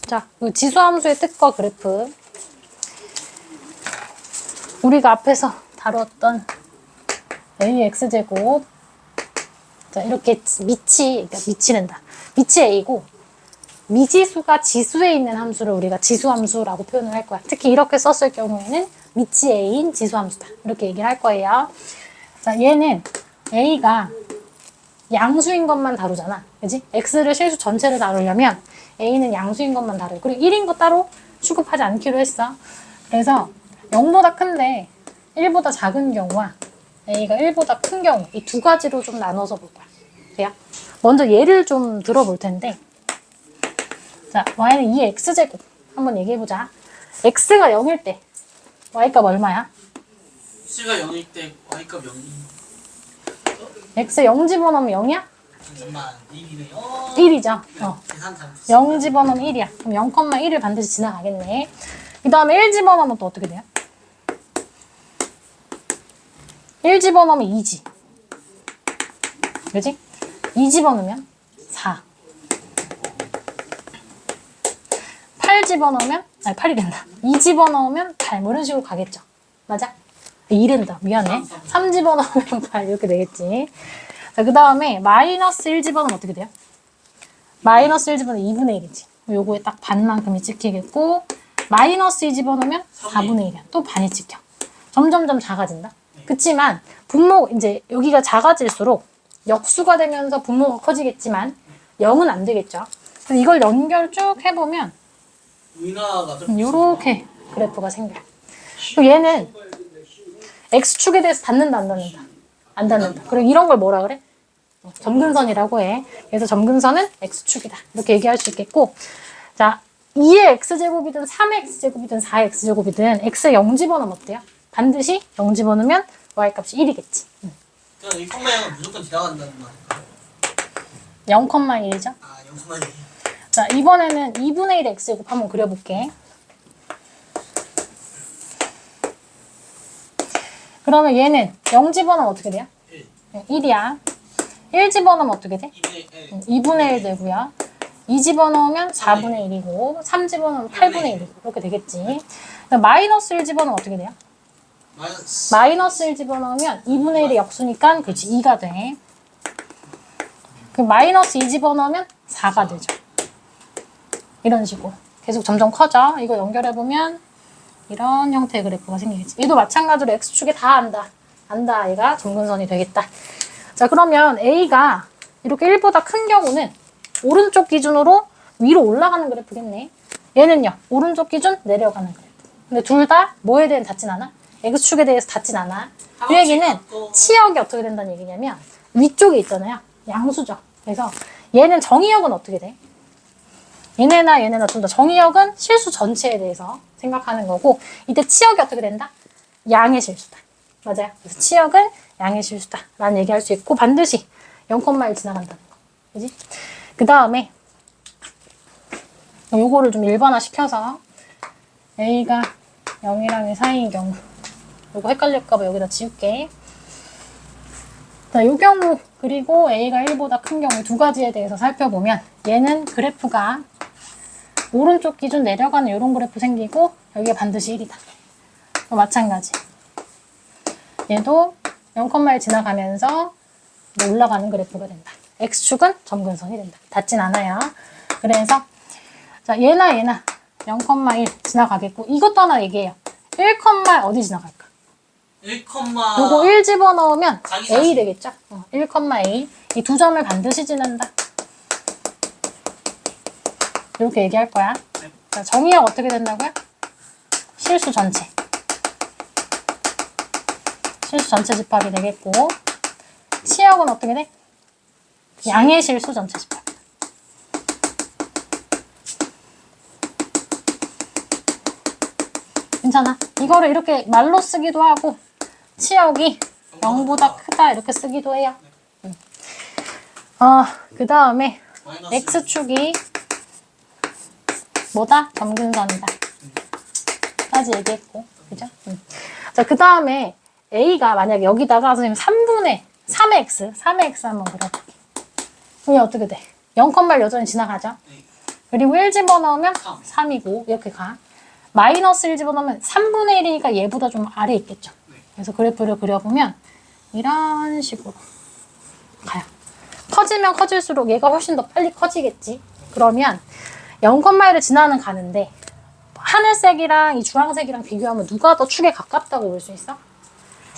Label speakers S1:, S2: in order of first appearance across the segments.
S1: 자, 그 지수함수의 뜻과 그래프. 우리가 앞에서 다뤘던 AX제곱. 자, 이렇게 그러니까 밑이 A고, 미지수가 지수에 있는 함수를 우리가 지수함수라고 표현을 할 거야. 특히 이렇게 썼을 경우에는 밑이 A인 지수함수다. 이렇게 얘기를 할 거예요. 자, 얘는 A가 양수인 것만 다루잖아. 그지? X를 실수 전체를 다루려면 A는 양수인 것만 다루고, 그리고 1인 거 따로 취급하지 않기로 했어. 그래서 0보다 큰데 1보다 작은 경우와 A가 1보다 큰 경우, 이 두 가지로 좀 나눠서 볼 거야. 돼요? 먼저 예를 좀 들어볼 텐데, 자, y는 2x제곱 한번 얘기해보자. x가 0일 때 y값 얼마야?
S2: x가 0일 때 y값 0이.
S1: x 0 집어넣으면 0이야?
S2: 잠깐만 1이네요.
S1: 1이죠.
S2: 계산 잘못했어.
S1: 0 집어넣으면 1이야. 그럼 0,1을 반드시 지나가겠네. 그 다음에 1 집어넣으면 또 어떻게 돼요? 1 집어넣으면 2지. 그지? 2 집어넣으면 4. 8 집어넣으면, 아니 8이 된다. 2 집어넣으면 8. 뭐 이런 식으로 가겠죠. 맞아? 2된다. 미안해. 3 집어넣으면 8. 이렇게 되겠지. 자, 그 다음에 마이너스 1 집어넣으면 어떻게 돼요? 마이너스 1 집어넣으면 2분의 1이지. 요거에 딱 반만큼이 찍히겠고, 마이너스 2 집어넣으면 4분의 1이야. 또 반이 찍혀. 점점점 작아진다. 그치만 분모, 이제 여기가 작아질수록 역수가 되면서 분모가 커지겠지만 0은 안 되겠죠. 그래서 이걸 연결 쭉 해보면 요렇게 그래프가 생겨요. 그리고 얘는 X축에 대해서 닿는다, 안 닿는다? 안 닿는다. 그리고 이런 걸 뭐라 그래? 점근선이라고 해. 그래서 점근선은 X축이다. 이렇게 얘기할 수 있겠고, 자, 2의 X제곱이든 3의 X제곱이든 4의 X제곱이든 X에 0 집어넣으면 어때요? 반드시 0 집어넣으면 Y값이 1이겠지.
S2: 그냥 이 컴마형은 무조건 지나간다는 말이야.
S1: 0,1이죠.
S2: 아 0,1.
S1: 자, 이번에는 2분의 1의 X제곱 한번 그려볼게. 그러면 얘는 0 집어넣으면 어떻게 돼요? 1이야. 1 집어넣으면 어떻게 돼? 2분의 1 되고요. 2 집어넣으면 4분의 1이고 3 집어넣으면 8분의 1이고 이렇게 되겠지. 마이너스 1 집어넣으면 어떻게 돼요? 마이너스 1 집어넣으면 2분의 1이 역수니까 그렇지 2가 돼. 그럼 마이너스 2 집어넣으면 4가 되죠. 이런 식으로 계속 점점 커져. 이거 연결해보면 이런 형태의 그래프가 생기겠지. 얘도 마찬가지로 X축에 다 안다. 얘가 점근선이 되겠다. 자, 그러면 A가 이렇게 1보다 큰 경우는 오른쪽 기준으로 위로 올라가는 그래프겠네. 얘는요, 오른쪽 기준 내려가는 그래프. 근데 둘 다 뭐에 대해 닿진 않아? X축에 대해서 닿진 않아. 그 얘기는 치역이 어떻게 된다는 얘기냐면 위쪽에 있잖아요. 양수죠. 그래서 얘는 정의역은 어떻게 돼? 얘네나 좀 더 정의역은 실수 전체에 대해서 생각하는 거고, 이때 치역이 어떻게 된다? 양의 실수다. 맞아요. 그래서 치역은 양의 실수다 라는 얘기할 수 있고, 반드시 0,1 지나간다는 거. 그지? 그 다음에 요거를 좀 일반화 시켜서 A가 0이랑 4인 경우, 요거 헷갈릴까봐 여기다 지울게. 자, 요 경우, 그리고 A가 1보다 큰 경우 두 가지에 대해서 살펴보면, 얘는 그래프가 오른쪽 기준 내려가는 이런 그래프 생기고, 여기가 반드시 1이다. 마찬가지. 얘도 0,1 지나가면서 올라가는 그래프가 된다. X축은 점근선이 된다. 닿진 않아요. 그래서 자, 얘나 0,1 지나가겠고, 이것도 하나 얘기해요. 1, 어디 지나갈까?
S2: 1,
S1: 요거 1 집어넣으면 A 되겠죠? 1,A. 이 두 점을 반드시 지난다. 이렇게 얘기할 거야. 자, 정의역 어떻게 된다고요? 실수 전체. 실수 전체 집합이 되겠고, 치역은 어떻게 돼? 양의 실수 전체 집합. 괜찮아. 이거를 이렇게 말로 쓰기도 하고, 치역이 0보다 크다 이렇게 쓰기도 해요. 그 다음에 X축이 뭐다? 점근선이다. 까지 얘기했고, 그죠? 자, 그 다음에 A가 만약에 여기다가 선생님 3분의 3x 한번 그려볼게. 그럼 어떻게 돼? 0,1 여전히 지나가죠? 그리고 1 집어넣으면
S2: 삼.
S1: 3이고 이렇게 가. 마이너스 1 집어넣으면 3분의 1이니까 얘보다 좀 아래 있겠죠.
S2: 네.
S1: 그래서 그래프를 그려보면 이런 식으로 가요. 커지면 커질수록 얘가 훨씬 더 빨리 커지겠지. 그러면 0,1을 지나는 가는데 하늘색이랑 이 주황색이랑 비교하면 누가 더 축에 가깝다고 볼 수 있어?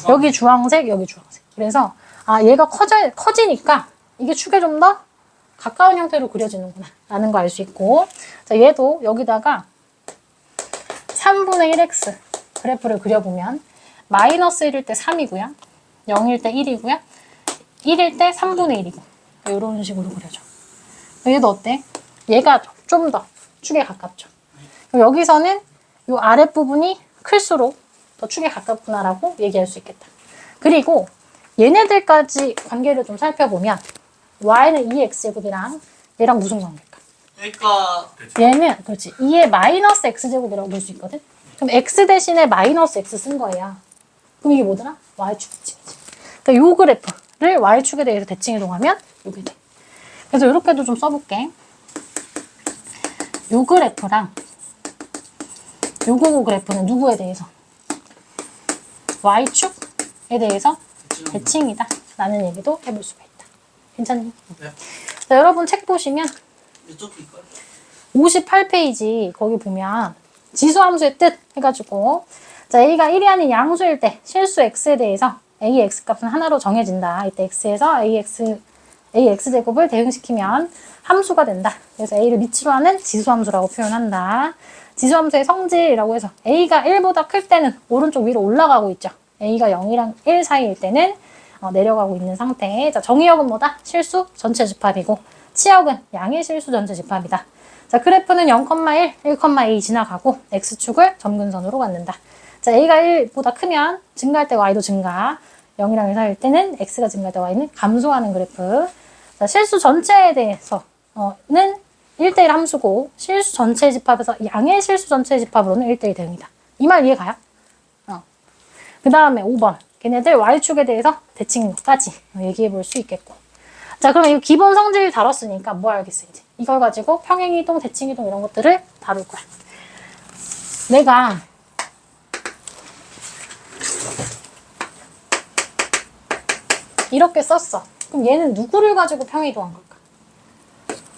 S1: 여기 주황색, 여기 주황색. 그래서 얘가 커지니까 이게 축에 좀 더 가까운 형태로 그려지는구나 라는 거 알 수 있고, 자, 얘도 여기다가 3분의 1x 그래프를 그려보면 마이너스 1일 때 3이고요. 0일 때 1이고요. 1일 때 3분의 1이고 이런 식으로 그려줘. 얘도 어때? 얘가 좀 더 축에 가깝죠. 여기서는 이 아랫부분이 클수록 더 축에 가깝구나라고 얘기할 수 있겠다. 그리고 얘네들까지 관계를 좀 살펴보면 y는 2x제곱이랑 얘랑 무슨 관계일까?
S2: 그러니까
S1: 얘는 그렇지 2의 마이너스 x제곱이라고 볼 수 있거든. 그럼 x 대신에 마이너스 x 쓴 거야. 그럼 이게 뭐더라? y축 대칭이지. 그러니까 요 그래프를 y축에 대해서 대칭 이동하면 요게 돼. 그래서 이렇게도 좀 써볼게. 요 그래프랑 요거 그래프는 누구에 대해서? y축에 대해서 대칭이다 라는 얘기도 해볼 수가 있다. 괜찮니?
S2: 네.
S1: 자, 여러분 책 보시면
S2: 이쪽일까요?
S1: 58페이지 거기 보면 지수함수의 뜻 해가지고, 자, a가 1이 아닌 양수일 때 실수 x에 대해서 a x값은 하나로 정해진다. 이때 x에서 ax제곱을 대응시키면 함수가 된다. 그래서 a를 미치로 하는 지수함수라고 표현한다. 지수함수의 성질이라고 해서 a가 1보다 클 때는 오른쪽 위로 올라가고 있죠. a가 0이랑 1 사이일 때는 내려가고 있는 상태. 자, 정의역은 뭐다? 실수 전체 집합이고 치역은 양의 실수 전체 집합이다. 자, 그래프는 0,1, 1,2 지나가고 x축을 점근선으로 갖는다. 자, a가 1보다 크면 증가할 때 y도 증가, 0이랑 1 사이일 때는 x가 증가할 때 y는 감소하는 그래프. 자, 실수 전체에 대해서는 1대1 함수고 실수 전체 집합에서 양의 실수 전체 집합으로는 1대1 대응이다. 이 말 이해가요? 그 다음에 5번. 걔네들 y축에 대해서 대칭까지 얘기해 볼 수 있겠고. 자, 그럼 이 기본 성질 다뤘으니까 뭐 알겠어, 이제. 이걸 가지고 평행이동, 대칭이동 이런 것들을 다룰 거야. 내가 이렇게 썼어. 그럼 얘는 누구를 가지고 평행이동한 걸까?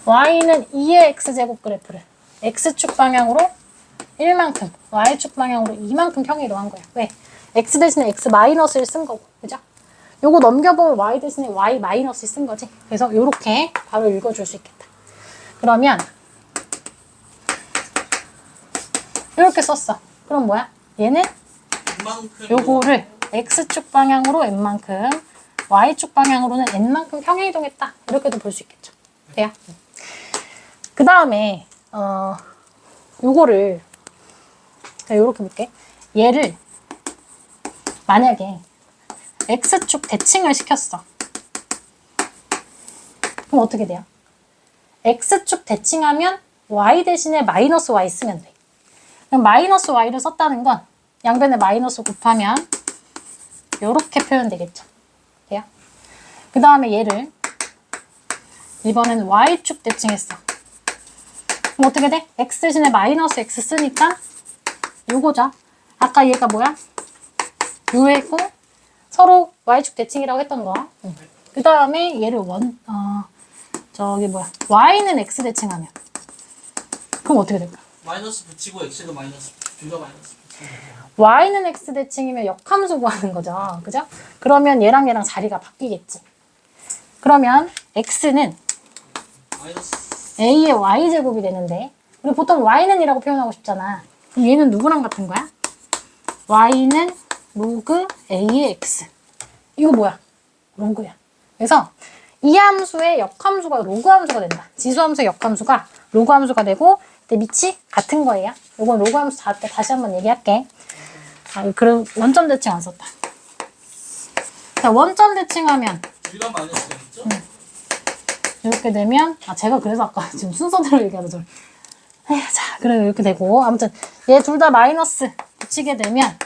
S1: y는 2의 x제곱 그래프를 x축 방향으로 1만큼, y축 방향으로 2만큼 평행이동한 거야. 왜? x 대신에 x 마이너스를 쓴 거고, 그죠? 요거 넘겨보면 y 대신에 y 마이너스 쓴 거지. 그래서 요렇게 바로 읽어줄 수 있겠다. 그러면 이렇게 썼어. 그럼 뭐야? 얘는
S2: 이만큼
S1: 요거를 x축 방향으로 n만큼, y축 방향으로는 n만큼 평행이동했다. 이렇게도 볼 수 있겠죠. 돼요? 그 다음에 요거를 요렇게 볼게. 얘를 만약에 x축 대칭을 시켰어. 그럼 어떻게 돼요? x축 대칭하면 y 대신에 마이너스 y 쓰면 돼. 그럼 마이너스 y를 썼다는 건 양변에 마이너스 곱하면 이렇게 표현되겠죠. 돼요? 그 다음에 얘를 이번에는 y축 대칭했어. 그럼 어떻게 돼? x 대신에 마이너스 x 쓰니까 요거죠. 아까 얘가 뭐야? 요애고 서로 y축 대칭이라고 했던 거. 그 다음에 얘를 y는 x 대칭하면 그럼 어떻게 될까?
S2: 마이너스 붙이고 x도 마이너스 둘다 마이너스 붙이고
S1: y는 x 대칭이면 역함수 구하는 거죠. 그죠? 그러면 얘랑 자리가 바뀌겠지. 그러면 x는
S2: 마이너스
S1: a의 y제곱이 되는데 우리 보통 y는 이라고 표현하고 싶잖아. 그럼 얘는 누구랑 같은 거야? y는 로그 a의 x. 이거 뭐야? 로그야. 그래서 이 함수의 역함수가 로그 함수가 된다. 지수함수의 역함수가 로그 함수가 되고 그때 밑이 같은 거예요. 이건 로그 함수 다시 한번 얘기할게. 그럼 원점 대칭 안 썼다. 자, 원점 대칭하면
S2: 둘다 마이너스 되겠죠?
S1: 이렇게 되면 제가 그래서 아까 지금 순서대로 얘기하면서 자, 그래 이렇게 되고 아무튼 얘 둘 다 마이너스 붙이게 되면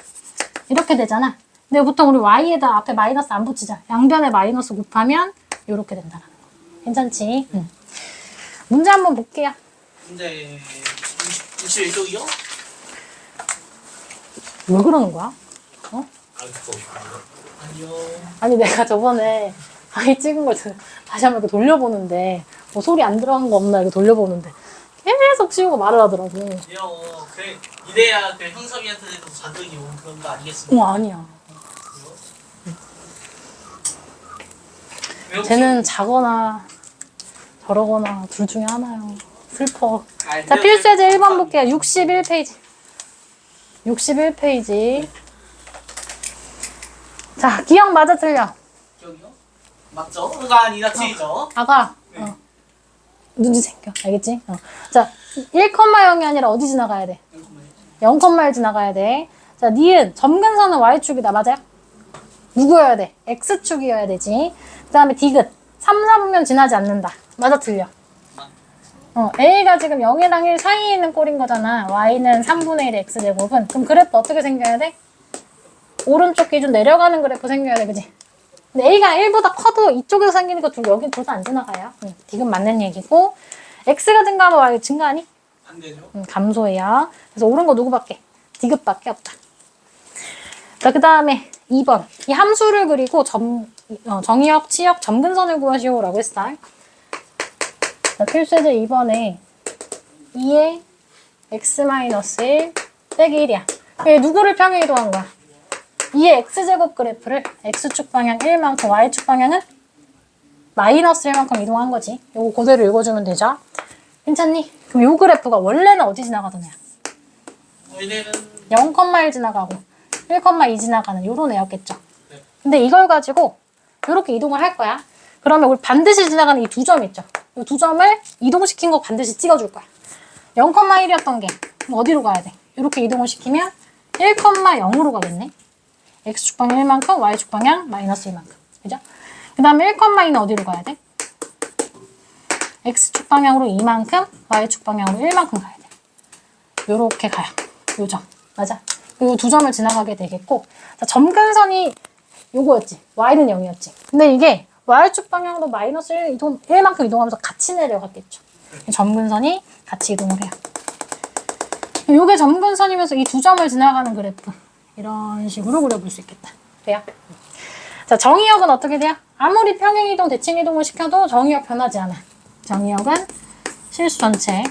S1: 이렇게 되잖아. 근데 보통 우리 y에다 앞에 마이너스 안 붙이자. 양변에 마이너스 곱하면 이렇게 된다는 거. 괜찮지? 문제 한번 볼게요.
S2: 근데 61쪽이요?
S1: 왜 그러는 거야?
S2: 아니요.
S1: 아니 내가 저번에 강의 찍은 걸 다시 한번 이렇게 돌려보는데 뭐 소리 안 들어간 거 없나 이렇게 돌려보는데 계속 치우고 말을 하더라고.
S2: 아니요. 그래 이래야 그 형섭이한테도 자극이 오는 그런 거 아니겠습니까?
S1: 아니야.
S2: 왜 혹시-
S1: 쟤는 자거나 저러거나 둘 중에 하나요. 슬퍼.
S2: 아니,
S1: 자,
S2: 근데
S1: 필수예제
S2: 그-
S1: 1번 볼게요. 61페이지. 61페이지. 자, 기억 맞아 틀려.
S2: 여기요? 맞죠? 그가 아니라 틀리죠?
S1: 아가.
S2: 네.
S1: 눈치 챙겨. 알겠지? 자, 1,0이 아니라 어디 지나가야 돼? 0,1 지나가야 돼. 자, 니은 점근선은 Y축이다. 맞아요? 누구여야 돼? X축이어야 되지. 그 다음에 디귿 3, 4분면 지나지 않는다. 맞아 틀려? A가 지금 0이랑 1 사이에 있는 꼴인 거잖아. Y는 3분의 1의 X제곱은. 그럼 그래프 어떻게 생겨야 돼? 오른쪽 기준 내려가는 그래프 생겨야 돼. 그지? 근데 A가 1보다 커도 이쪽에서 생기니까 여긴 둘 다 안 지나가요. 디귿 맞는 얘기고. X가 증가하면 Y 증가하니?
S2: 안 되죠?
S1: 감소해요. 그래서 옳은 거 누구밖에? 디귿밖에 없다. 자, 그 다음에 2번. 이 함수를 그리고 정의역, 치역, 점근선을 구하시오라고 했어. 자, 필수예제 2번에 2의 x-1 빼기 1이야. 얘 누구를 평행 이동한 거야? 2의 x제곱 그래프를 x축 방향 1만큼, y축 방향은 마이너스 1만큼 이동한 거지. 요거 그대로 읽어주면 되죠. 괜찮니? 그럼 요 그래프가 원래는 어디 지나가던 애야?
S2: 얘네는
S1: 0,1 지나가고 1,2 지나가는 요런 애였겠죠.
S2: 네.
S1: 근데 이걸 가지고 이렇게 이동을 할 거야. 그러면 우리 반드시 지나가는 이 두 점 있죠. 이 두 점을 이동시킨 거 반드시 찍어줄 거야. 0,1이었던 게 어디로 가야 돼? 이렇게 이동을 시키면 1,0으로 가겠네. x축 방향 1만큼, y축 방향 마이너스 1만큼. 그죠? 그 다음에 1,2는 어디로 가야 돼? x축 방향으로 2만큼, y축 방향으로 1만큼 가야 돼. 요렇게 가요. 요 점. 맞아? 요 두 점을 지나가게 되겠고, 자, 점근선이 요거였지. y는 0이었지. 근데 이게 y축 방향으로 마이너스 1만큼 이동하면서 같이 내려갔겠죠. 점근선이 같이 이동을 해요. 요게 점근선이면서 이 두 점을 지나가는 그래프. 이런 식으로 그려볼 수 있겠다. 돼요? 자, 정의역은 어떻게 돼요? 아무리 평행이동, 대칭이동을 시켜도 정의역 변하지 않아. 정의역은 실수 전체.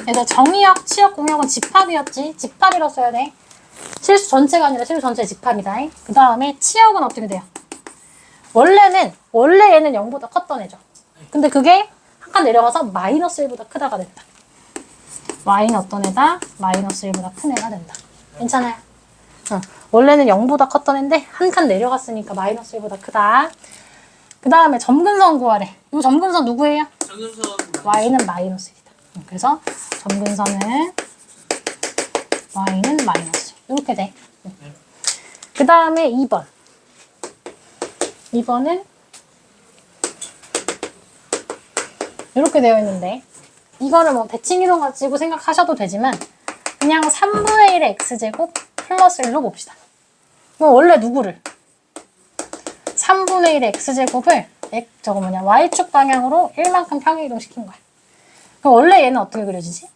S1: 얘들 정의역, 치역, 공역은 집합이었지. 집합이라 써야 돼. 실수 전체가 아니라 실수 전체 집합이다. 그 다음에 치역은 어떻게 돼요? 원래 얘는 0보다 컸던 애죠. 근데 그게 한 칸 내려가서 마이너스 1보다 크다가 됐다. y는 어떤 애다? 마이너스 1보다 큰 애가 된다. 괜찮아요? 원래는 0보다 컸던 애인데 한 칸 내려갔으니까 마이너스 1보다 크다. 그 다음에 점근선 구하래. 이 점근선 누구예요?
S2: 정근선
S1: y는 마이너스 1이다. 그래서 점근선은 y는 마이너스 1. 이렇게 돼. 그 다음에 2번. 2번은 이렇게 되어 있는데 이거를 뭐 대칭이동 가지고 생각하셔도 되지만 그냥 3분의 1의 x제곱 플러스 1로 봅시다. 그럼 원래 누구를? 3분의 1의 x제곱을 y축 방향으로 1만큼 평행이동 시킨 거야. 그럼 원래 얘는 어떻게 그려지지?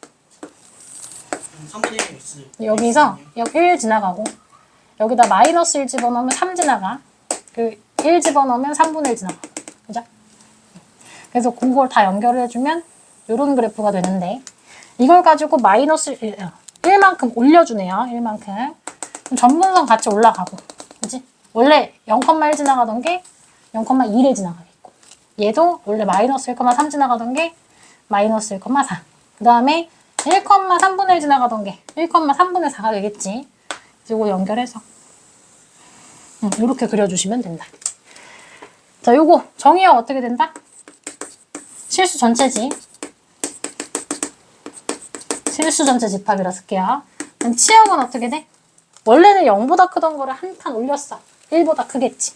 S2: 3분의 1 x
S1: 여기서 여기 1 지나가고 여기다 마이너스 1 집어넣으면 3 지나가. 그 1 집어넣으면 3분의 1 지나가. 그죠? 그래서 그걸 다 연결을 해주면 이런 그래프가 되는데 이걸 가지고 마이너스 1만큼 올려주네요. 1만큼. 그럼 점근선 같이 올라가고. 그치? 원래 0,1 지나가던 게 0,2를 지나가겠고 얘도 원래 마이너스 1,3 지나가던 게 마이너스 1,4. 그 다음에 1,3분의 1 지나가던 게 1,3분의 4가 되겠지. 이거 연결해서 이렇게 그려주시면 된다. 자, 요거 정의역 어떻게 된다? 실수 전체지. 실수 전체 집합이라 쓸게요. 그럼 치역은 어떻게 돼? 원래는 0보다 크던 거를 한 칸 올렸어. 1보다 크겠지.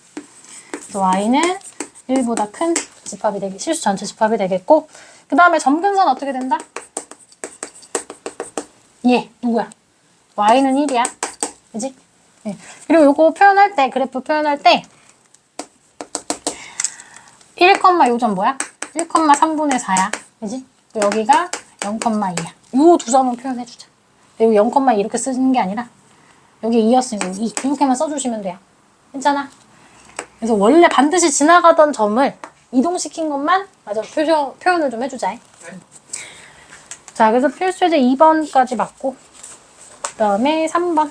S1: 그래서 y는 1보다 큰 집합이 되게 실수 전체 집합이 되겠고 그 다음에 점근선 어떻게 된다? 얘 누구야? y는 1이야. 그지? 네. 그리고 요거 표현할 때 그래프 표현할 때 1, 요점 뭐야? 1,3분의 4야. 그지? 여기가 0,2야. 요 두 점은 표현해주자. 여기 0,2 이렇게 쓰는 게 아니라 여기 2였으니까 2 이렇게만 써주시면 돼요. 괜찮아? 그래서 원래 반드시 지나가던 점을 이동시킨 것만 맞아 표현을 좀 해주자. 자, 그래서 필수예제 2번까지 맞고 그 다음에 3번.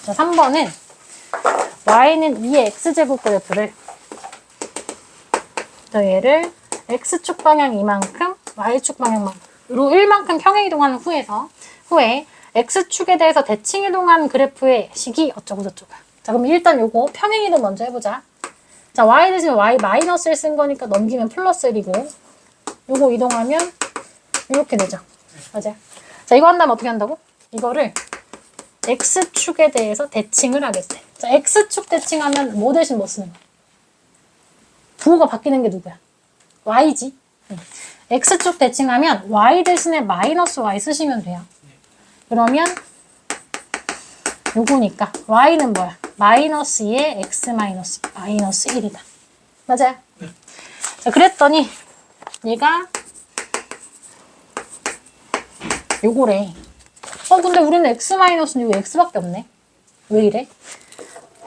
S1: 자, 3번은 y는 2의 x제곱 그래프를 얘를 x축 방향 이만큼, y축 방향만으로 1만큼 평행 이동하는 후에 x축에 대해서 대칭 이동한 그래프의 식이 어쩌고 저쩌고. 자, 그럼 일단 요거 평행 이동 먼저 해보자. 자, y 대신 y 마이너스를 쓴 거니까 넘기면 플러스 1이고 요거 이동하면 이렇게 되죠. 맞아요. 자, 이거 한다면 어떻게 한다고? 이거를 x축에 대해서 대칭을 하겠대. 자, x축 대칭하면 뭐 대신 뭐 쓰는 거야? 부호가 바뀌는 게 누구야? y지. x축 대칭하면 y 대신에 마이너스 y 쓰시면 돼요. 그러면 요거니까 y는 뭐야? 마이너스 2에 x 마이너스 1이다. 맞아요? 자, 그랬더니 얘가 요거래. 근데 우리는 x 마이너스는 왜 x밖에 없네? 왜 이래?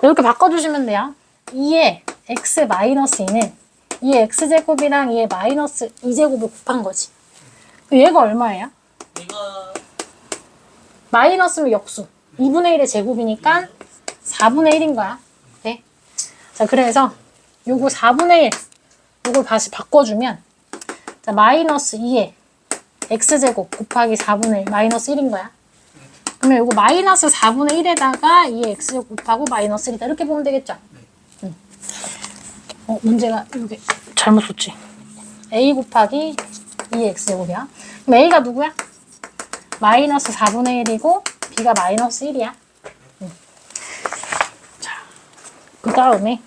S1: 이렇게 바꿔주시면 돼요. 2에 x 마이너스 2는 2의 x제곱이랑 2의 마이너스 2제곱을 곱한 거지. 얘가 얼마예요?
S2: 얘가
S1: 마이너스면 역수. 2분의 1의 제곱이니까 4분의 1인 거야. 네? 자, 그래서 요거 4분의 1, 요걸 다시 바꿔주면 자, 마이너스 2의 x제곱 곱하기 4분의 1, 마이너스 1인 거야. 그러면 요거 마이너스 4분의 1에다가 2의 x제곱 곱하고 마이너스 1이다. 이렇게 보면 되겠죠? 문제가 여기 잘못 썼지. a 곱하기 2의 x제곱이야. 그럼 a가 누구야? 마이너스 4분의 1이고 b가 마이너스 1이야. 자, 그 다음에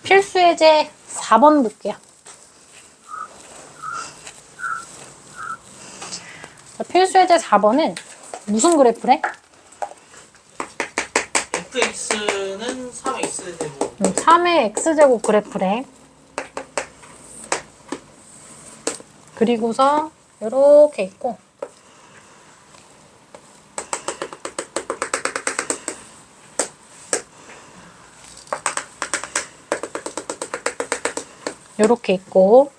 S1: 필수예제 4번 볼게요. 자, 필수예제 4번은 무슨 그래프래?
S2: fx는 3x 되고
S1: 3의 x제곱 그래프래. 그리고서 이렇게 있고 요렇게 있고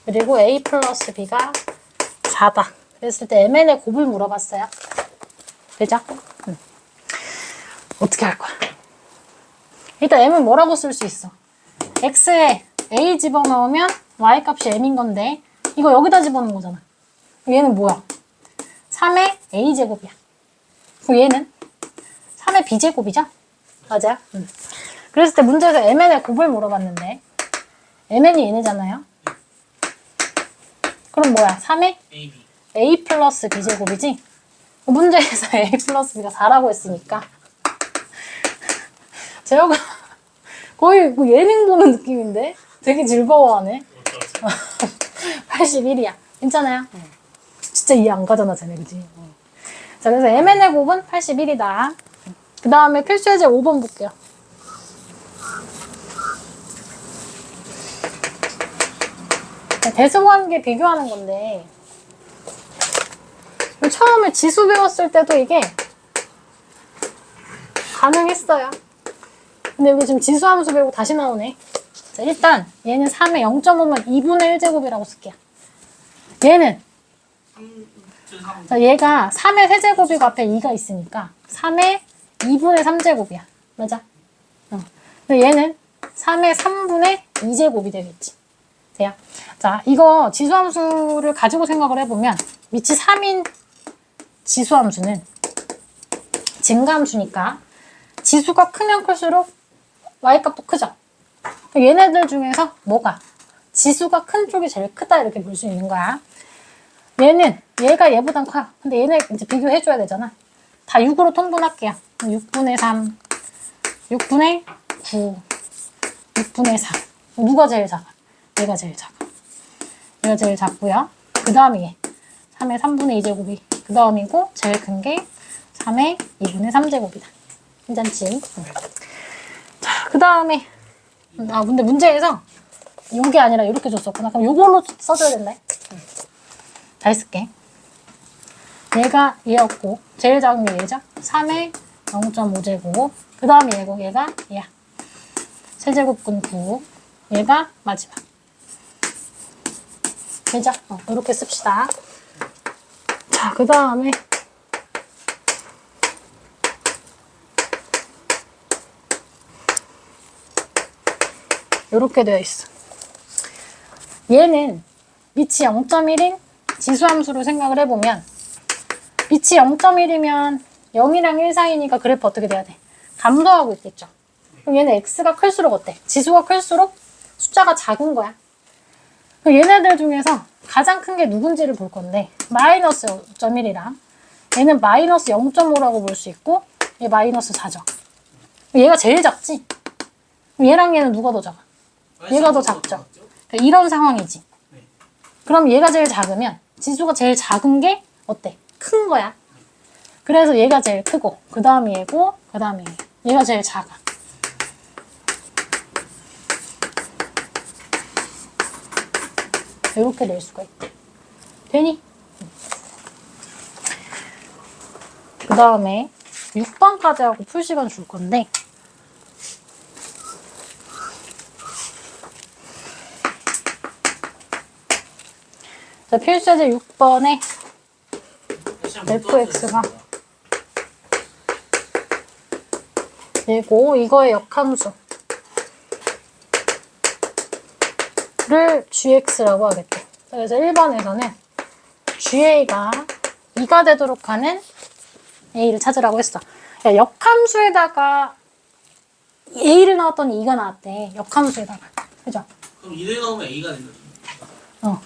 S1: 그리고 a 플러스 b가 4다. 그랬을 때 mn의 곱을 물어봤어요. 되죠? 어떻게 할 거야? 일단 m은 뭐라고 쓸 수 있어? x에 a 집어넣으면 y 값이 m인 건데 이거 여기다 집어넣은 거잖아. 얘는 뭐야? 3의 a제곱이야. 그럼 얘는 3의 b제곱이죠? 맞아요? 그랬을 때 문제에서 mn의 곱을 물어봤는데 mn이 얘네잖아요. 그럼 뭐야? 3의
S2: ab
S1: a 플러스 b제곱이지? 문제에서 a 플러스 b가 4라고 했으니까 제가 거의 뭐 예능 보는 느낌인데? 되게 즐거워하네. 81이야. 괜찮아요? 진짜 이해 안 가잖아, 쟤네, 그지? 자, 그래서 mn의 곱은 81이다. 그 다음에 필수예제 5번 볼게요. 대수관계 비교하는 건데 처음에 지수 배웠을 때도 이게 가능했어요. 근데 여기 지금 지수함수 배우고 다시 나오네. 자, 일단 얘는 3의 0.5면 2분의 1제곱이라고 쓸게요. 얘는 자, 얘가 3의 세제곱이고 앞에 2가 있으니까 3의 2분의 3제곱이야. 맞아? 근데 얘는 3의 3분의 2제곱이 되겠지. 돼요? 자, 이거 지수함수를 가지고 생각을 해보면 위치 3인 지수함수는 증가함수니까 지수가 크면 클수록 y값도 크죠? 얘네들 중에서 뭐가? 지수가 큰 쪽이 제일 크다 이렇게 볼 수 있는 거야. 얘가 얘보단 커요. 근데 얘네 이제 비교해줘야 되잖아. 다 6으로 통분할게요. 6분의 3, 6분의 9, 6분의 4. 누가 제일 작아? 얘가 제일 작아. 얘가 제일 작고요. 그 다음이 얘. 3의 3분의 2제곱이 그 다음이고 제일 큰 게 3의 2분의 3제곱이다. 괜찮지? 자, 그 다음에 근데 문제에서 요게 아니라 이렇게 줬었구나. 그럼 요걸로 써줘야 된다. 잘 쓸게. 얘가 얘였고 제일 작은 게 얘죠? 3의 0.5제곱. 그 다음에 얘고 얘가 얘야. 세제곱근 9. 얘가 마지막. 되죠? 이렇게 씁시다. 자, 그 다음에 이렇게 되어 있어. 얘는 밑이 0.1인 지수함수로 생각을 해보면 밑이 0.1이면 0이랑 1 사이니까 그래프 어떻게 돼야 돼? 감소하고 있겠죠. 그럼 얘는 x가 클수록 어때? 지수가 클수록 숫자가 작은 거야. 그럼 얘네들 중에서 가장 큰 게 누군지를 볼 건데 마이너스 0.1이랑 얘는 마이너스 0.5라고 볼 수 있고 얘 마이너스 4죠. 얘가 제일 작지? 그럼 얘랑 얘는 누가 더 작아? 얘가 더 작죠. 그러니까 이런 상황이지. 그럼 얘가 제일 작으면 지수가 제일 작은 게 어때? 큰 거야. 그래서 얘가 제일 크고 그 다음이 얘고 그 다음이 얘가 제일 작아. 이렇게 낼 수가 있다. 되니? 그 다음에 6번까지 하고 풀 시간 줄 건데 자, 필수제 6번에 fx가 얘고 이거의 역함수를 gx라고 하겠대. 그래서 1번에서는 ga가 2가 되도록 하는 a를 찾으라고 했어. 야, 역함수에다가 a를 넣었더니 2가 나왔대. 역함수에다가. 그죠?
S2: 그럼 2를 넣으면 A가 되는 거지.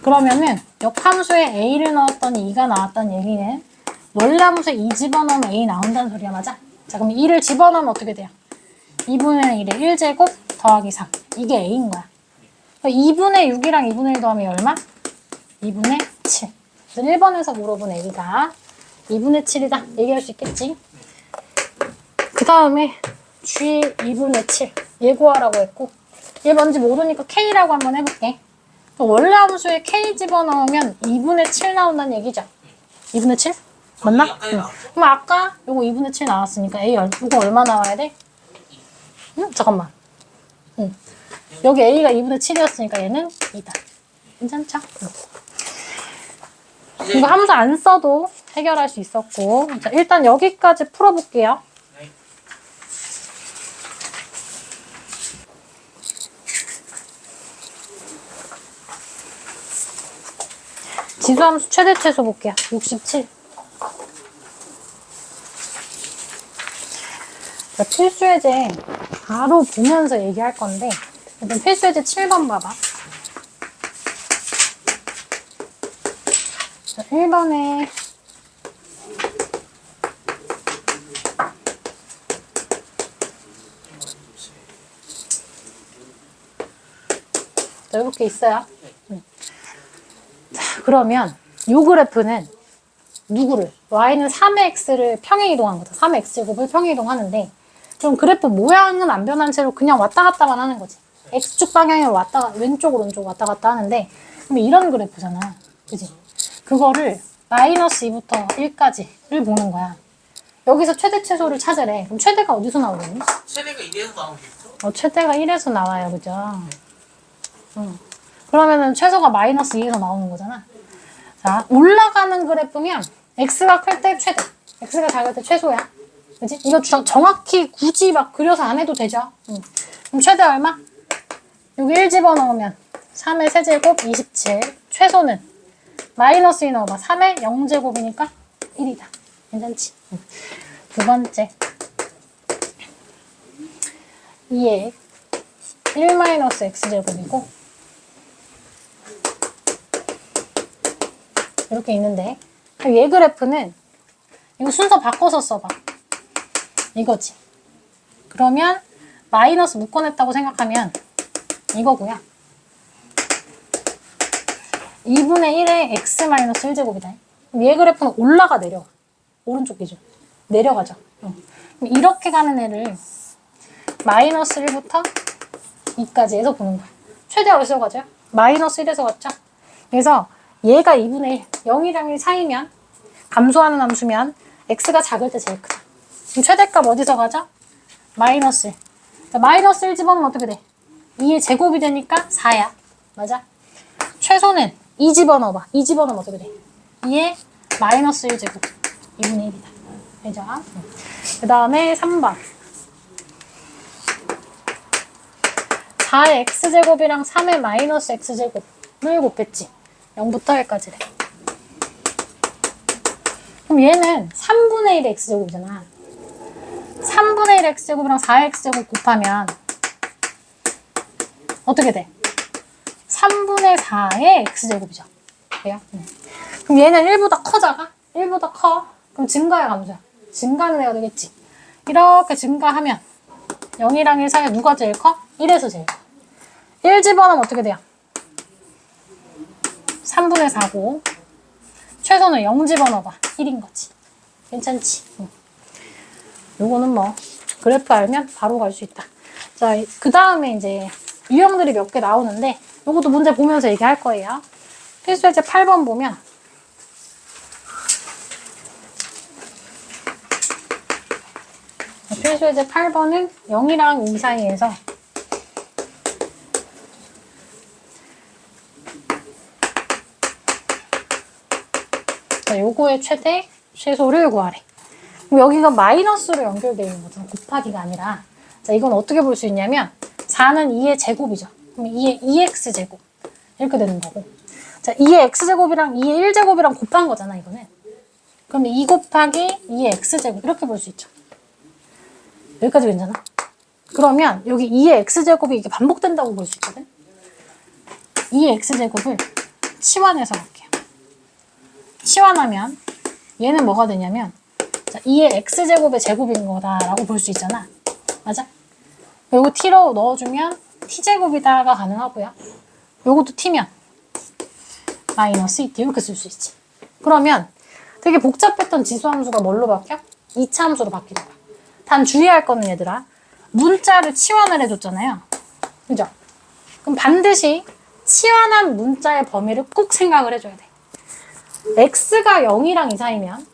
S1: 그러면은 역함수에 a를 넣었더니 2가 나왔다는 얘기는 원래 함수에 2 집어넣으면 a 나온다는 소리야. 맞아? 자, 그럼 2를 집어넣으면 어떻게 돼요? 2분의 1에 1제곱 더하기 3. 이게 a인 거야. 2분의 6이랑 2분의 1 더하면 얼마? 2분의 7. 그래서 1번에서 물어본 a가 2분의 7이다. 얘기할 수 있겠지? 그 다음에 g 2분의 7. 얘 구하라고 했고 얘 뭔지 모르니까 k라고 한번 해볼게. 원래 함수에 k 집어넣으면 2분의 7 나온다는 얘기죠. 2분의 7? 맞나? 응. 그럼 아까 요거 2분의 7 나왔으니까 a 요거 얼마 나와야 돼? 잠깐만. 여기 a가 2분의 7이었으니까 얘는 2다. 괜찮죠? 이거 함수 안 써도 해결할 수 있었고 자, 일단 여기까지 풀어볼게요. 지수함수 최대 최소 볼게요. 67. 자, 필수예제 바로 보면서 얘기할 건데 일단 필수예제 7번 봐봐. 자, 1번에 자, 이렇게 있어요. 자, 그러면 이 그래프는 누구를? y는 3의 x를 평행 이동한 거죠. 3의 x제곱을 평행 이동하는데 그럼 그래프 모양은 안 변한 채로 그냥 왔다 갔다만 하는 거지. x축 방향으로 왼쪽 오른쪽 왔다 갔다 하는데 그럼 이런 그래프잖아. 그지? 그거를 마이너스 2부터 1까지를 보는 거야. 여기서 최대 최소를 찾으래. 그럼 최대가 어디서 나오겠니?
S2: 최대가 1에서 나오겠죠?
S1: 최대가 1에서 나와요. 그죠? 그러면은 최소가 마이너스 2에서 나오는 거잖아. 자, 올라가는 그래프면 x가 클 때 최대, x가 작을 때 최소야. 그치? 이거 정확히 굳이 막 그려서 안 해도 되죠? 그럼 최대 얼마? 여기 1 집어넣으면 3의 세제곱 27. 최소는 마이너스 2 넣어봐. 3의 0제곱이니까 1이다. 괜찮지? 두 번째. 2의 1 마이너스 x제곱이고 이렇게 있는데 얘 그래프는 이거 순서 바꿔서 써봐. 이거지. 그러면 마이너스 묶어냈다고 생각하면 이거고요. 2분의 1의 x 마이너스 1제곱이다. 얘 그래프는 올라가 내려가. 오른쪽 기준. 내려가죠. 그럼 이렇게 가는 애를 마이너스 1부터 2까지 해서 보는 거야. 최대 어디서 가죠? 마이너스 1에서 갔죠. 그래서 얘가 2분의 1, 0이랑 1 사이면 감소하는 함수면 x가 작을 때 제일 크다. 지금 최대값 어디서 가죠? 마이너스 1. 자, 마이너스 1 집어넣으면 어떻게 돼? 2의 제곱이 되니까 4야. 맞아? 최소는 2 집어넣어봐. 2 집어넣으면 어떻게 돼? 2의 마이너스 1제곱. 2분의 1이다. 되죠? 그 다음에 3번. 4의 x제곱이랑 3의 마이너스 x제곱을 곱했지. 0부터 1까지래. 그럼 얘는 3분의 1의 x제곱이잖아. 3분의 1의 x제곱이랑 4의 x제곱 곱하면 어떻게 돼? 3분의 4의 x제곱이죠. 그래요? 그럼 얘는 1보다 커, 작아? 1보다 커. 그럼 증가의 감소야. 증가는 애가 되겠지. 이렇게 증가하면 0이랑 1 사이에 누가 제일 커? 1에서 제일 커. 1 집어넣으면 어떻게 돼요? 3분의 4고 최소는 0 집어넣어봐. 1인 거지. 괜찮지? 요거는 뭐 그래프 알면 바로 갈 수 있다. 자, 그 다음에 이제 유형들이 몇 개 나오는데 요것도 문제 보면서 얘기할 거예요. 필수예제 8번 보면 필수예제 8번은 0이랑 2 사이에서 자, 요거의 최대, 최소를 구하래. 그럼 여기가 마이너스로 연결되어 있는 거잖아. 곱하기가 아니라. 자, 이건 어떻게 볼 수 있냐면 4는 2의 제곱이죠. 그럼 2의 2x제곱 이렇게 되는 거고. 자, 2의 x제곱이랑 2의 1제곱이랑 곱한 거잖아, 이거는. 그럼 2 곱하기 2의 x제곱 이렇게 볼 수 있죠. 여기까지 괜찮아? 그러면 여기 2의 x제곱이 이게 반복된다고 볼 수 있거든. 2의 x제곱을 치환해서 볼게요. 치환하면 얘는 뭐가 되냐면 자, 2의 x제곱의 제곱인 거다라고 볼 수 있잖아. 맞아? 요거 t로 넣어주면 t제곱이다가 가능하고요. 요것도 t면 마이너스 2t 이렇게 쓸 수 있지. 그러면 되게 복잡했던 지수함수가 뭘로 바뀌어? 2차 함수로 바뀌는 거야. 단 주의할 거는 얘들아, 문자를 치환을 해줬잖아요. 그죠? 그럼 반드시 치환한 문자의 범위를 꼭 생각을 해줘야 돼. x가 0이랑 2 사이면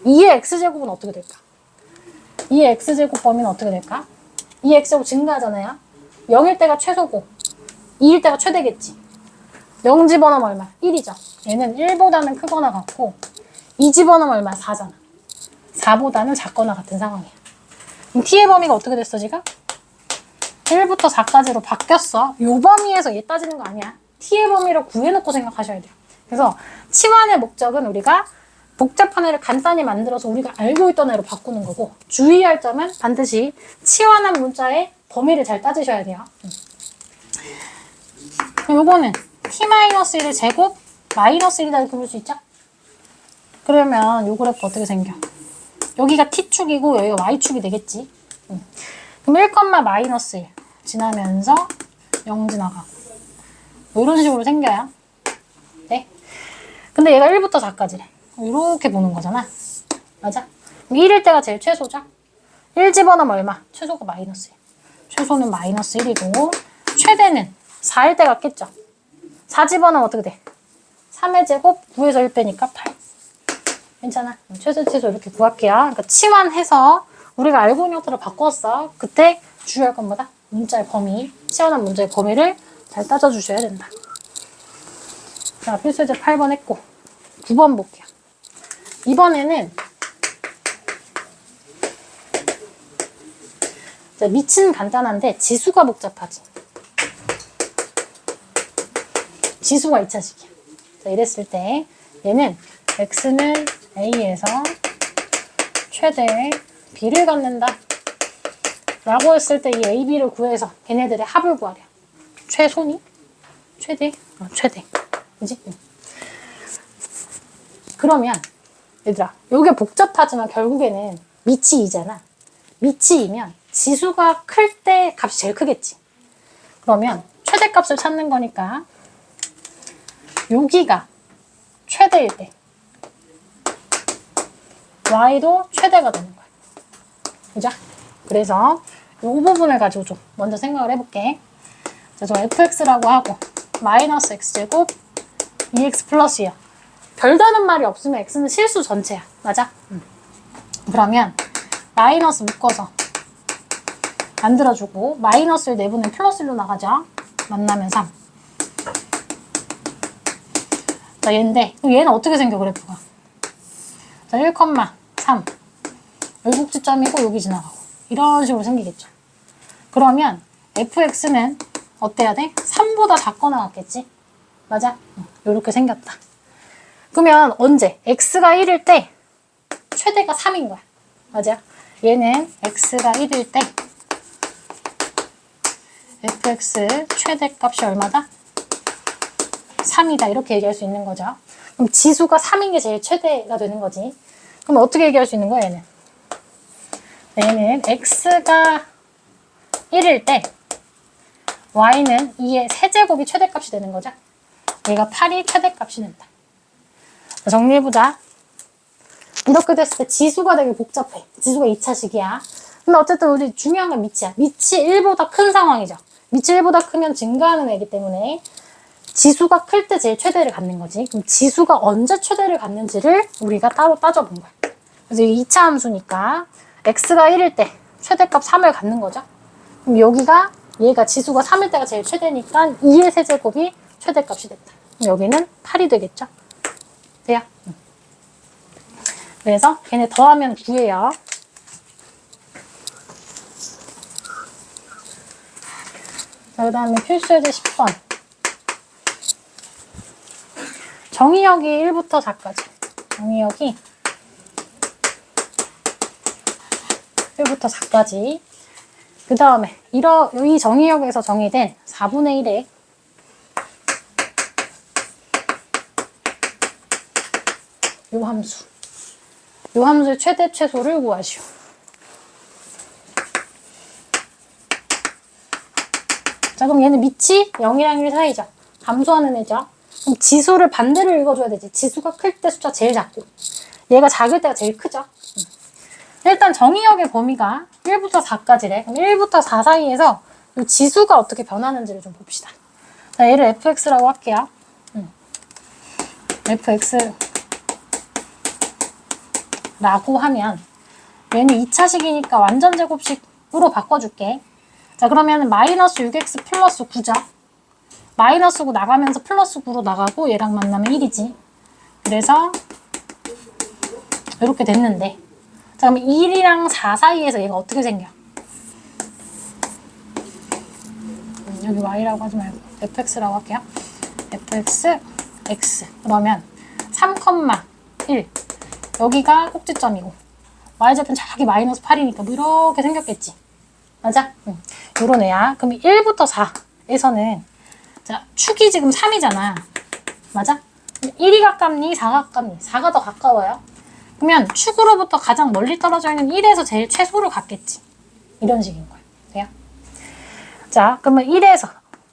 S1: 2의 x제곱은 어떻게 될까? 2의 x제곱 범위는 어떻게 될까? 2의 x제곱 증가하잖아요. 0일 때가 최소고 2일 때가 최대겠지. 0 집어넣으면 얼마? 1이죠. 얘는 1보다는 크거나 같고 2 집어넣으면 얼마? 4잖아. 4보다는 작거나 같은 상황이야. 그럼 t의 범위가 어떻게 됐어 지금? 1부터 4까지로 바뀌었어. 요 범위에서 얘 따지는 거 아니야. t의 범위를 구해놓고 생각하셔야 돼요. 그래서 치환의 목적은 우리가 복잡한 애를 간단히 만들어서 우리가 알고 있던 애로 바꾸는 거고, 주의할 점은 반드시 치환한 문자의 범위를 잘 따지셔야 돼요. 요거는 t-1의 제곱 마이너스 1이다 이렇게 볼 수 있죠? 그러면 요 그래프 어떻게 생겨? 여기가 t축이고 여기가 y축이 되겠지. 그럼 1, 마이너스 1 지나면서 0 지나가고 이런 식으로 생겨요. 네? 근데 얘가 1부터 4까지래. 이렇게 보는 거잖아. 맞아? 1일 때가 제일 최소죠? 1 집어넣으면 얼마? 최소가 마이너스 1. 최소는 마이너스 1이고 최대는 4일 때 같겠죠? 4 집어넣으면 어떻게 돼? 3의 제곱 9에서 1 빼니까 8. 괜찮아. 최소 이렇게 구할게요. 그러니까 치환해서 우리가 알고 있는 것들을 바꿨어. 그때 주의할 건 뭐다? 문자의 범위. 치환한 문자의 범위를 잘 따져주셔야 된다. 자, 필수예제 8번 했고 9번 볼게요. 이번에는 자, 밑은 간단한데 지수가 복잡하지. 지수가 2차식이야. 자, 이랬을 때 얘는 x는 a에서 최대 b를 갖는다 라고 했을 때 이 a, b를 구해서 걔네들의 합을 구하려. 최소니? 최대? 최대. 그지? 그러면 얘들아, 요게 복잡하지만 결국에는 밑이 2잖아. 밑이 2면 지수가 클 때 값이 제일 크겠지. 그러면 최대값을 찾는 거니까 여기가 최대일 때 y도 최대가 되는 거야. 그죠? 그래서 이 부분을 가지고 좀 먼저 생각을 해볼게. 자, 저 fx라고 하고 마이너스 x제곱 2x 플러스야. 별다른 말이 없으면 x는 실수 전체야. 맞아? 그러면 마이너스 묶어서 만들어주고 마이너스를 내보내면 플러스 1로 나가죠. 만나면 3. 자, 얘인데 얘는 어떻게 생겨 그래프가? 자, 1,3 여기 꼭지점이고 여기 지나가고 이런 식으로 생기겠죠. 그러면 fx는 어때야 돼? 3보다 작거나 같겠지? 맞아? 이렇게 생겼다. 그러면 언제? x가 1일 때 최대가 3인 거야. 맞아? 얘는 x가 1일 때 fx 최대값이 얼마다? 3이다. 이렇게 얘기할 수 있는 거죠. 그럼 지수가 3인 게 제일 최대가 되는 거지. 그럼 어떻게 얘기할 수 있는 거야, 얘는? 얘는 x가 1일 때 y는 2의 세제곱이 최대값이 되는 거죠. 얘가 8이 최대값이 된다. 정리해보자. 이렇게 됐을 때 지수가 되게 복잡해. 지수가 2차식이야. 근데 어쨌든 우리 중요한 건 밑이야. 밑이 1보다 큰 상황이죠. 밑이 1보다 크면 증가하는 애기 때문에 지수가 클 때 제일 최대를 갖는 거지. 그럼 지수가 언제 최대를 갖는지를 우리가 따로 따져본 거야. 그래서 이게 2차 함수니까 x가 1일 때 최대값 3을 갖는 거죠. 그럼 여기가 얘가 지수가 3일 때가 제일 최대니까 2의 세제곱이 최대값이 됐다. 그럼 여기는 8이 되겠죠. 돼요? 그래서 걔네 더하면 9예요. 자, 그 다음에 필수예제 10번. 정의역이 1부터 4까지. 정의역이 1부터 4까지. 그 다음에 이 정의역에서 정의된 4분의 1의 요 함수. 요 함수의 최대 최소를 구하시오. 자, 그럼 얘는 밑이 0이랑 1 사이죠. 감소하는 애죠. 그럼 지수를 반대로 읽어줘야 되지. 지수가 클 때 숫자 제일 작고 얘가 작을 때가 제일 크죠. 일단 정의역의 범위가 1부터 4까지래. 그럼 1부터 4 사이에서 이 지수가 어떻게 변하는지를 좀 봅시다. 자, 얘를 fx라고 할게요. fx라고 하면 얘는 2차식이니까 완전 제곱식으로 바꿔줄게. 자, 그러면 마이너스 6x 플러스 9죠. 마이너스 9 나가면서 플러스 9로 나가고 얘랑 만나면 1이지. 그래서 이렇게 됐는데, 자, 그럼 1이랑 4 사이에서 얘가 어떻게 생겨? 여기 y라고 하지 말고 fx라고 할게요. fx, x. 그러면 3,1 여기가 꼭지점이고 y좌표는 저기 마이너스 8이니까 뭐 이렇게 생겼겠지. 맞아? 요런 애야. 그럼 1부터 4에서는 자, 축이 지금 3이잖아. 맞아? 1이 가깝니? 4가 가깝니? 4가 더 가까워요. 그러면 축으로부터 가장 멀리 떨어져 있는 1에서 제일 최소를 갖겠지. 이런 식인 거야. 돼요? 자, 그러면 1에서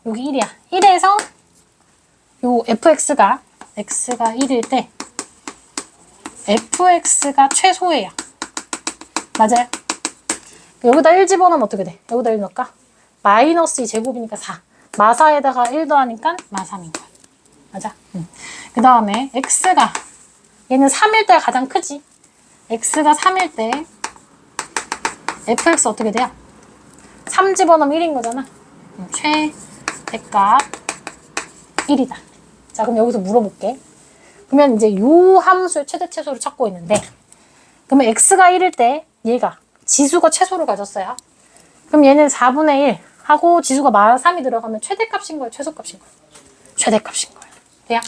S1: 여기 1이야. 1에서 요 fx가 x가 1일 때 fx가 최소예요. 맞아요? 여기다 1 집어넣으면 어떻게 돼? 여기다 1 넣을까? 마이너스 2 제곱이니까 4. 마사에다가 1 더하니까 마3인 거야. 맞아? 그 다음에 x가 얘는 3일 때가 가장 크지. x가 3일 때 fx 어떻게 돼요? 3 집어넣으면 1인 거잖아. 최대값 1이다. 자, 그럼 여기서 물어볼게. 그러면 이제 요 함수의 최대 최소를 찾고 있는데, 그러면 x가 1일 때 얘가 지수가 최소를 가졌어요. 그럼 얘는 4분의 1 하고 지수가 마3이 들어가면 최대값인 거예요? 최소값인 거예요? 최대값인 거예요. 돼요?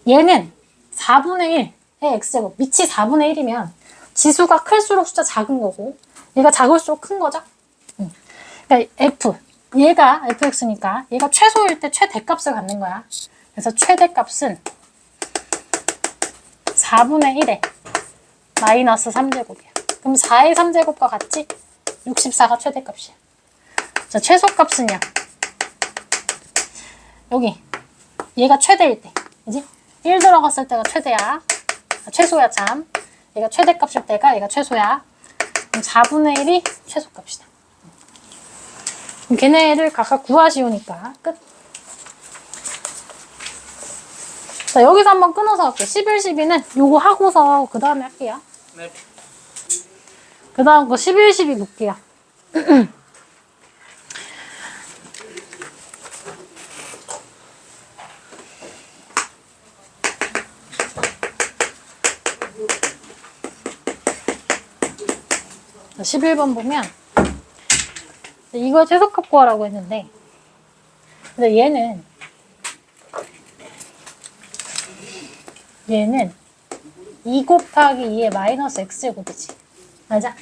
S1: 얘는 4분의 1의 x제곱, 밑이 4분의 1이면 지수가 클수록 숫자 작은 거고 얘가 작을수록 큰 거죠? 그러니까 얘가 fx니까 얘가 최소일 때 최대값을 갖는 거야. 그래서 최대값은 4분의 1에 마이너스 3제곱이야. 그럼 4의 3제곱과 같이 64가 최대값이야. 자, 최소값은요. 여기 얘가 최대일 때, 그지? 1 들어갔을 때가 최대야. 최소야 참. 얘가 최대값일 때가 얘가 최소야. 그럼 4분의 1이 최소값이다. 그럼 걔네를 각각 구하시오니까 끝. 자, 여기서 한번 끊어서 할게요. 11, 12는 요거 하고서 그 다음에 할게요.
S2: 네.
S1: 그 다음 거 11, 12 볼게요. 자, 11번 보면 이거 최소값 구하라고 했는데 근데 얘는 2 곱하기 2의 마이너스 x제곱이지. 맞아?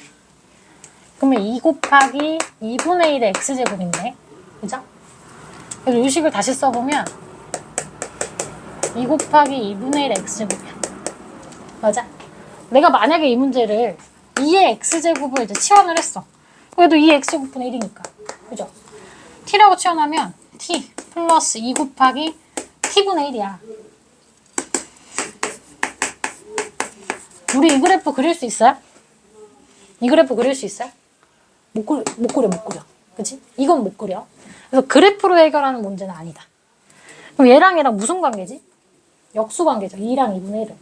S1: 그러면 2 곱하기 2분의 1의 x제곱인데. 그죠? 그래서 이 식을 다시 써보면 2 곱하기 2분의 1의 x제곱이야. 맞아? 내가 만약에 이 문제를 2의 x제곱을 이제 치환을 했어. 그래도 2의 x제곱분의 1이니까. 그죠? t라고 치환하면 t 플러스 2 곱하기 t분의 1이야. 우리 이 그래프 그릴 수 있어요? 이 그래프 그릴 수 있어요? 못 그려. 그치? 이건 못 그려. 그래서 그래프로 해결하는 문제는 아니다. 그럼 얘랑 무슨 관계지? 역수관계죠. 2랑 2분의 1은.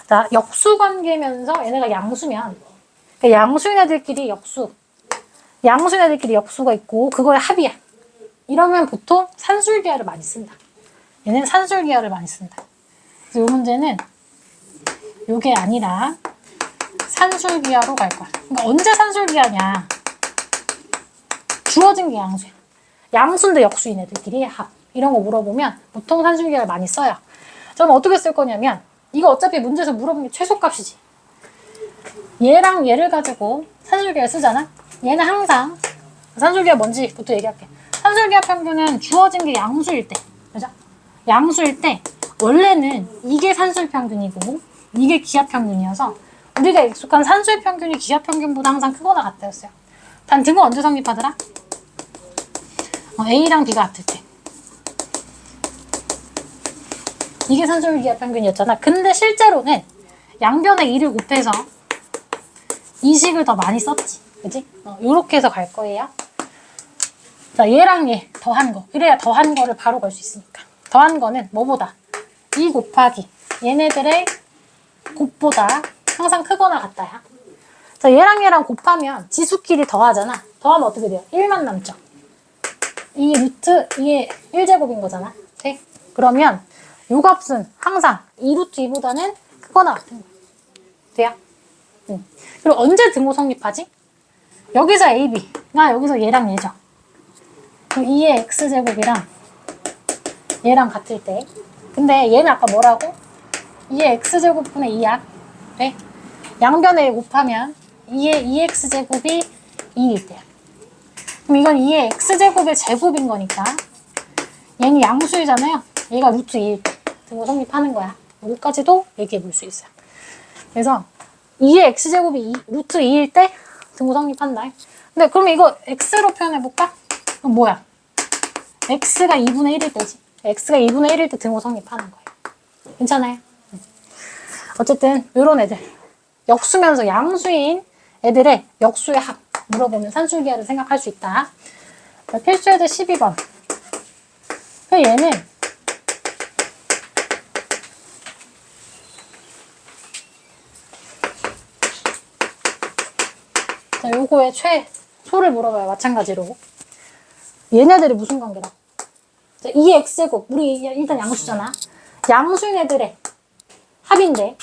S1: 자, 역수관계면서 얘네가 양수면, 그러니까 양수인 애들끼리 양수인 애들끼리 역수가 있고, 그거의 합이야. 이러면 보통 산술기하를 많이 쓴다. 얘네는 산술기하를 많이 쓴다. 그래서 이 문제는 요게 아니라 산술기하로 갈 거야. 그러니까 언제 산술기하냐? 주어진 게 양수야. 양수인데 역수인 애들끼리 합. 이런 거 물어보면 보통 산술기하를 많이 써요. 저는 어떻게 쓸 거냐면 이거 어차피 문제에서 물어본 게 최소값이지. 얘랑 얘를 가지고 산술기하를 쓰잖아. 얘는 항상 산술기하 뭔지부터 얘기할게. 산술기하 평균은 주어진 게 양수일 때. 그죠? 양수일 때 원래는 이게 산술 평균이고 이게 기하 평균이어서 우리가 익숙한 산수의 평균이 기하 평균보다 항상 크거나 같다였어요. 단 등호 언제 성립하더라? A랑 B가 같을 때. 이게 산술 기하 평균이었잖아. 근데 실제로는 양변에 2를 곱해서 이 식을 더 많이 썼지. 그지? 요렇게 해서 갈 거예요. 자, 얘랑 얘 더한 거. 그래야 더한 거를 바로 걸 수 있으니까. 더한 거는 뭐보다? 2 곱하기 얘네들의 곱보다 항상 크거나 같다야. 자, 얘랑 곱하면 지수끼리 더하잖아. 더하면 어떻게 돼요? 1만 남죠. 이 루트 2의 1제곱인 거잖아. 돼? 그러면 요 값은 항상 2 루트 2보다는 크거나 같은 거야. 돼요? 그리고 언제 등호 성립하지? 여기서 AB가 여기서 얘랑 얘죠. 그럼 2의 x제곱이랑 얘랑 같을 때. 근데 얘는 아까 뭐라고? 2의 x제곱분의 2야. 돼? 양변에 곱하면 2의 2x제곱이 2일 때야. 그럼 이건 2의 x제곱의 제곱인 거니까 얘는 양수이잖아요. 얘가 루트 2일 때 등호 성립하는 거야. 여기까지도 얘기해 볼 수 있어요. 그래서 2의 x제곱이 루트 2일 때 등호 성립한다. 근데 그럼 이거 x로 표현해 볼까? 그럼 뭐야? x가 2분의 1일 때지. x가 2분의 1일 때 등호 성립하는 거예요. 괜찮아요? 어쨌든 이런 애들 역수면서 양수인 애들의 역수의 합 물어보면 산술기하를 생각할 수 있다. 필수애들 12번. 얘는 자, 요거의 최소를 물어봐요. 마찬가지로. 얘네들이 무슨 관계다? 자, 2의 x제곱. 우리 일단 양수잖아. 양수인 애들의 합인데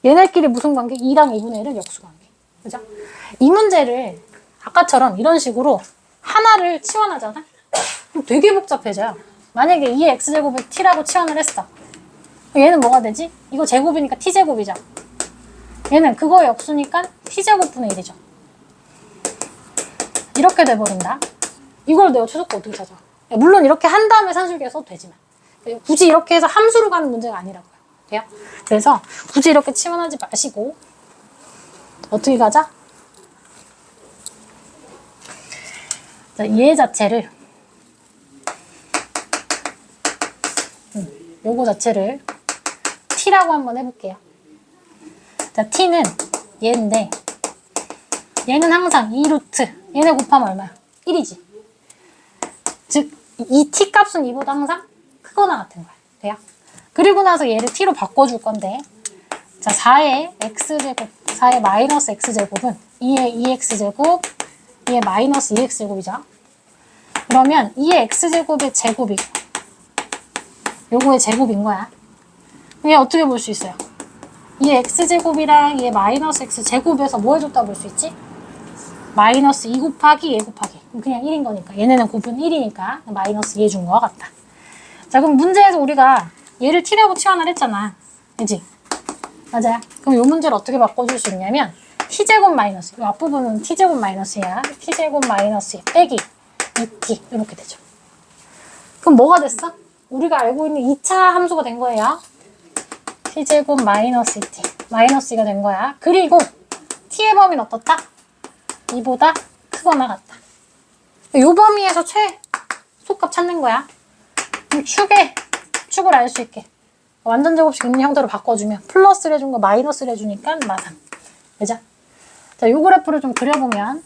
S1: 얘네끼리 무슨 관계? 2랑 2분의 1은 역수관계. 그죠? 이 문제를 아까처럼 이런 식으로 하나를 치환하잖아? 그럼 되게 복잡해져요. 만약에 2의 x제곱을 t라고 치환을 했어. 얘는 뭐가 되지? 이거 제곱이니까 t제곱이죠. 얘는 그거 역수니까 t제곱분의 1이죠. 이렇게 돼버린다. 이걸 내가 최소값 어떻게 찾아? 물론 이렇게 한 다음에 산술기에 써도 되지만 굳이 이렇게 해서 함수로 가는 문제가 아니라고요. 돼요? 그래서 굳이 이렇게 치환하지 마시고 어떻게 가자? 자, 얘 자체를 요거 자체를 t라고 한번 해볼게요. 자, t는 얘인데 얘는 항상 2루트 얘네 곱하면 얼마야? 1이지. 즉, 이 t 값은 이보다 항상 크거나 같은 거야. 돼요? 그리고 나서 얘를 t로 바꿔줄 건데 자, 4의 x제곱, 4의 마이너스 x제곱은 2의 2x제곱, 2의 마이너스 2x제곱이죠. 그러면 2의 x제곱의 제곱이고 요거의 제곱인 거야. 이게 어떻게 볼 수 있어요? 2의 x제곱이랑 2의 마이너스 x제곱에서 뭐 해줬다고 볼 수 있지? 마이너스 2 곱하기 얘 곱하기. 그냥 1인 거니까. 얘네는 곱은 1이니까 마이너스 2 해준 거와 같다. 자, 그럼 문제에서 우리가 얘를 t라고 치환을 했잖아. 그지? 맞아요. 그럼 이 문제를 어떻게 바꿔줄 수 있냐면 t제곱 마이너스, 이 앞부분은 t제곱 마이너스야. t제곱 마이너스 2 빼기 2t 이렇게 되죠. 그럼 뭐가 됐어? 우리가 알고 있는 2차 함수가 된 거예요. t제곱 마이너스 2t 마이너스 2가 된 거야. 그리고 t의 범위는 어떻다? 2보다 크거나 같다. 이 범위에서 최소값 찾는 거야. 그럼 축을 알 수 있게 완전 제곱식 있는 형태로 바꿔주면 플러스를 해준 거 마이너스를 해주니까 마삼. 그죠? 자, 이 그래프를 좀 그려보면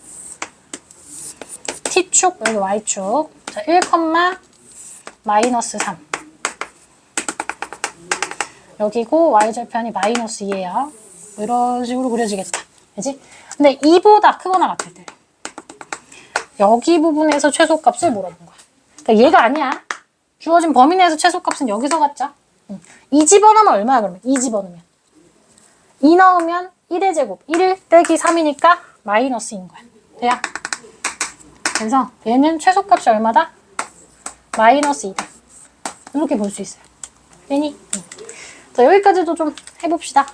S1: t축, 여기 y축. 자, 1, 마이너스 3. 여기고 y절편이 마이너스 2예요. 이런 식으로 그려지겠다. 그지? 근데 2보다 크거나 같을 때 여기 부분에서 최소값을 물어본 거야. 그러니까 얘가 아니야. 주어진 범위 내에서 최소값은 여기서 갔죠. 2 집어넣으면 얼마야 그러면? 2 집어넣으면 2 넣으면 1의 제곱 1 빼기 3이니까 마이너스인 거야. 돼요? 그래서 얘는 최소값이 얼마다? 마이너스 2다. 이렇게 볼 수 있어요. 되니? 자, 여기까지도 좀 해봅시다.